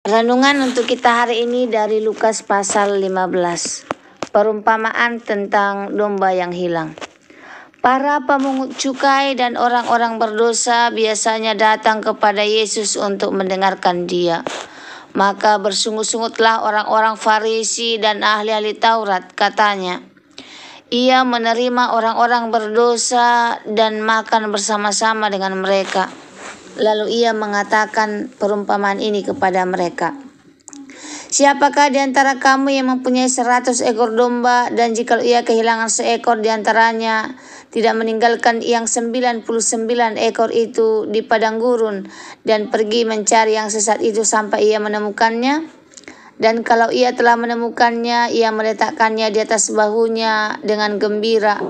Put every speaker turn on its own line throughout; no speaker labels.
Renungan untuk kita hari ini dari Lukas pasal 15. Perumpamaan tentang domba yang hilang. Para pemungut cukai dan orang-orang berdosa biasanya datang kepada Yesus untuk mendengarkan Dia. Maka bersungut-sungutlah orang-orang Farisi dan ahli-ahli Taurat, katanya, Ia menerima orang-orang berdosa dan makan bersama-sama dengan mereka. Lalu ia mengatakan perumpamaan ini kepada mereka. Siapakah di antara kamu yang mempunyai 100 ekor domba, dan jika ia kehilangan seekor di antaranya, tidak meninggalkan yang 99 ekor itu di padang gurun, dan pergi mencari yang sesat itu sampai ia menemukannya? Dan kalau ia telah menemukannya, ia meletakkannya di atas bahunya dengan gembira.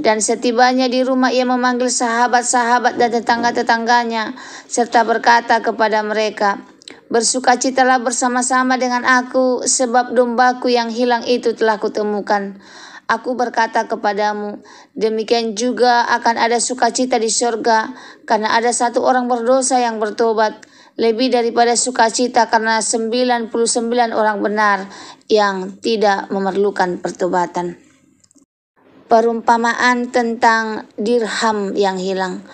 Dan setibanya di rumah, ia memanggil sahabat-sahabat dan tetangga-tetangganya, serta berkata kepada mereka, Bersukacitalah bersama-sama dengan aku, sebab dombaku yang hilang itu telah kutemukan. Aku berkata kepadamu, demikian juga akan ada sukacita di surga, karena ada satu orang berdosa yang bertobat, lebih daripada sukacita karena 99 orang benar yang tidak memerlukan pertobatan. Perumpamaan tentang dirham yang hilang.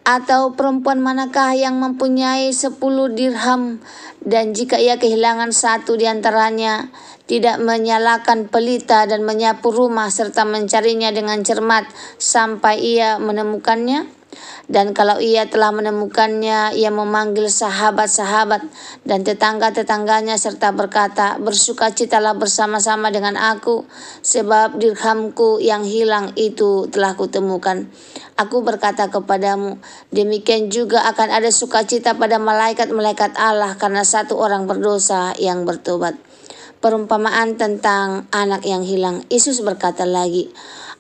Atau perempuan manakah yang mempunyai 10 dirham, dan jika ia kehilangan satu di antaranya, tidak menyalakan pelita dan menyapu rumah serta mencarinya dengan cermat sampai ia menemukannya? Dan kalau ia telah menemukannya, ia memanggil sahabat-sahabat dan tetangga-tetangganya serta berkata, Bersukacitalah bersama-sama dengan aku, sebab dirhamku yang hilang itu telah kutemukan. Aku berkata kepadamu, demikian juga akan ada sukacita pada malaikat-malaikat Allah karena satu orang berdosa yang bertobat. Perumpamaan tentang anak yang hilang. Yesus berkata lagi,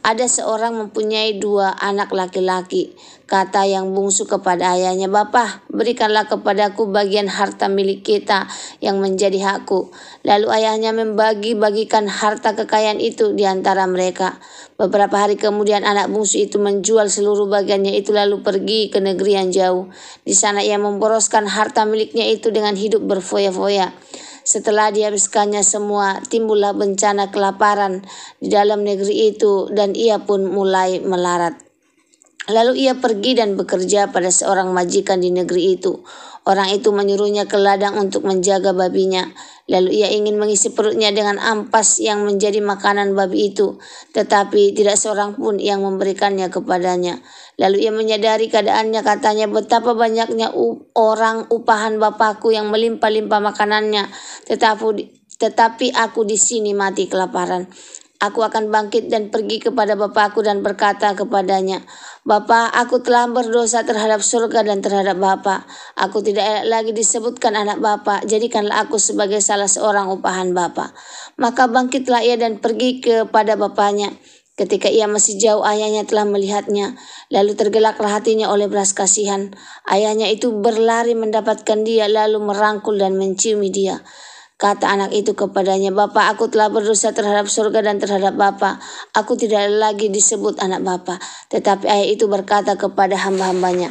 ada seorang mempunyai 2 anak laki-laki. Kata yang bungsu kepada ayahnya, Bapa, berikanlah kepadaku bagian harta milik kita yang menjadi hakku. Lalu ayahnya membagi-bagikan harta kekayaan itu di antara mereka. Beberapa hari kemudian anak bungsu itu menjual seluruh bagiannya itu lalu pergi ke negeri yang jauh. Di sana ia memboroskan harta miliknya itu dengan hidup berfoya-foya. Setelah dihabiskannya semua, timbullah bencana kelaparan di dalam negeri itu dan ia pun mulai melarat. Lalu ia pergi dan bekerja pada seorang majikan di negeri itu. Orang itu menyuruhnya ke ladang untuk menjaga babinya. Lalu ia ingin mengisi perutnya dengan ampas yang menjadi makanan babi itu, tetapi tidak seorang pun yang memberikannya kepadanya. Lalu ia menyadari keadaannya, katanya, betapa banyaknya orang upahan bapakku yang melimpah-limpah makanannya, tetapi aku di sini mati kelaparan. Aku akan bangkit dan pergi kepada bapakku dan berkata kepadanya, Bapa, aku telah berdosa terhadap surga dan terhadap Bapa. Aku tidak lagi disebutkan anak Bapa, jadikanlah aku sebagai salah seorang upahan Bapa. Maka bangkitlah ia dan pergi kepada bapaknya. Ketika ia masih jauh, ayahnya telah melihatnya. Lalu tergelaklah hatinya oleh belas kasihan. Ayahnya itu berlari mendapatkan dia, lalu merangkul dan menciumi dia. Kata anak itu kepadanya, Bapa, aku telah berdosa terhadap surga dan terhadap Bapa. Aku tidak lagi disebut anak Bapa. Tetapi ayah itu berkata kepada hamba-hambanya,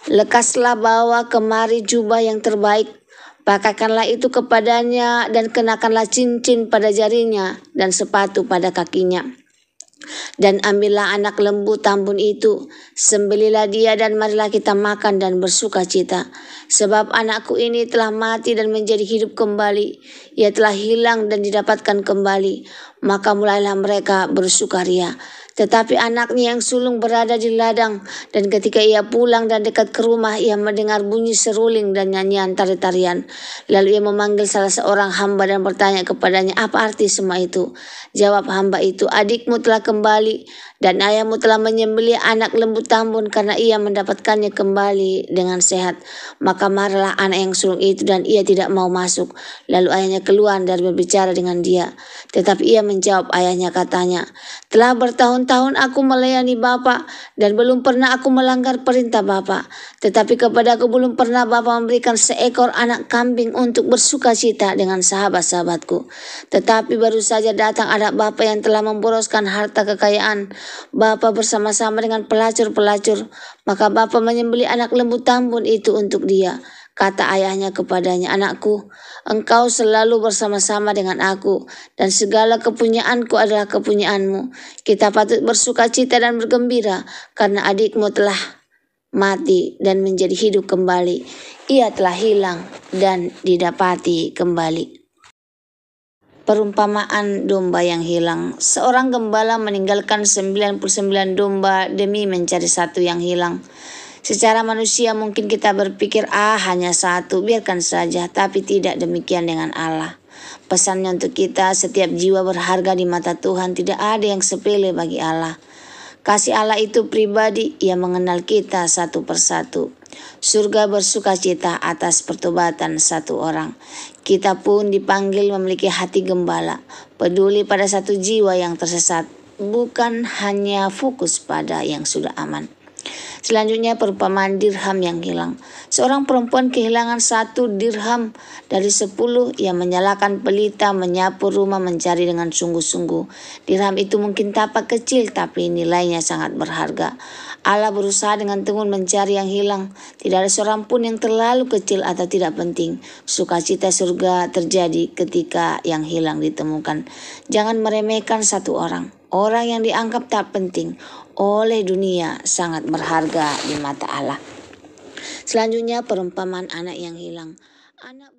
Lekaslah bawa kemari jubah yang terbaik. Pakaikanlah itu kepadanya dan kenakanlah cincin pada jarinya dan sepatu pada kakinya. Dan ambillah anak lembu tambun itu, sembelilah dia dan marilah kita makan dan bersuka cita. Sebab anakku ini telah mati dan menjadi hidup kembali. Ia telah hilang dan didapatkan kembali. Maka mulailah mereka bersukaria. Tetapi anaknya yang sulung berada di ladang, dan ketika ia pulang dan dekat ke rumah, ia mendengar bunyi seruling dan nyanyian tari-tarian. Lalu ia memanggil salah seorang hamba dan bertanya kepadanya, apa arti semua itu? Jawab hamba itu, adikmu telah kembali, dan ayahmu telah menyembelih anak lembu tambun karena ia mendapatkannya kembali dengan sehat. Maka marahlah anak yang sulung itu dan ia tidak mau masuk. Lalu ayahnya keluar dan berbicara dengan dia. Tetapi ia menjawab ayahnya, katanya, telah bertahun-tahun aku melayani Bapa dan belum pernah aku melanggar perintah Bapa. Tetapi kepadaku belum pernah Bapa memberikan seekor anak kambing untuk bersukacita dengan sahabat-sahabatku. Tetapi baru saja datang anak Bapa yang telah memboroskan harta kekayaan Bapa bersama-sama dengan pelacur-pelacur. Maka Bapa menyembelih anak lembu tambun itu untuk dia. Kata ayahnya kepadanya, "Anakku, engkau selalu bersama-sama dengan aku, dan segala kepunyaanku adalah kepunyaanmu. Kita patut bersuka cita dan bergembira, karena adikmu telah mati dan menjadi hidup kembali. Ia telah hilang dan didapati kembali." Perumpamaan domba yang hilang. Seorang gembala meninggalkan 99 domba demi mencari satu yang hilang. Secara manusia mungkin kita berpikir, hanya satu, biarkan saja. Tapi tidak demikian dengan Allah. Pesannya untuk kita, setiap jiwa berharga di mata Tuhan, tidak ada yang sepele bagi Allah. Kasih Allah itu pribadi, Ia mengenal kita satu persatu. Surga bersuka cita atas pertobatan satu orang. Kita pun dipanggil memiliki hati gembala, peduli pada satu jiwa yang tersesat, bukan hanya fokus pada yang sudah aman. Selanjutnya perumpamaan dirham yang hilang. Seorang perempuan kehilangan 1 dirham dari 10. Ia menyalakan pelita, menyapu rumah, mencari dengan sungguh-sungguh. Dirham itu mungkin tampak kecil, tapi nilainya sangat berharga. Allah berusaha dengan tekun mencari yang hilang. Tidak ada seorang pun yang terlalu kecil atau tidak penting. Sukacita surga terjadi ketika yang hilang ditemukan. Jangan meremehkan satu orang. Orang yang dianggap tak penting oleh dunia sangat berharga di mata Allah. Selanjutnya perumpamaan anak yang hilang. Anak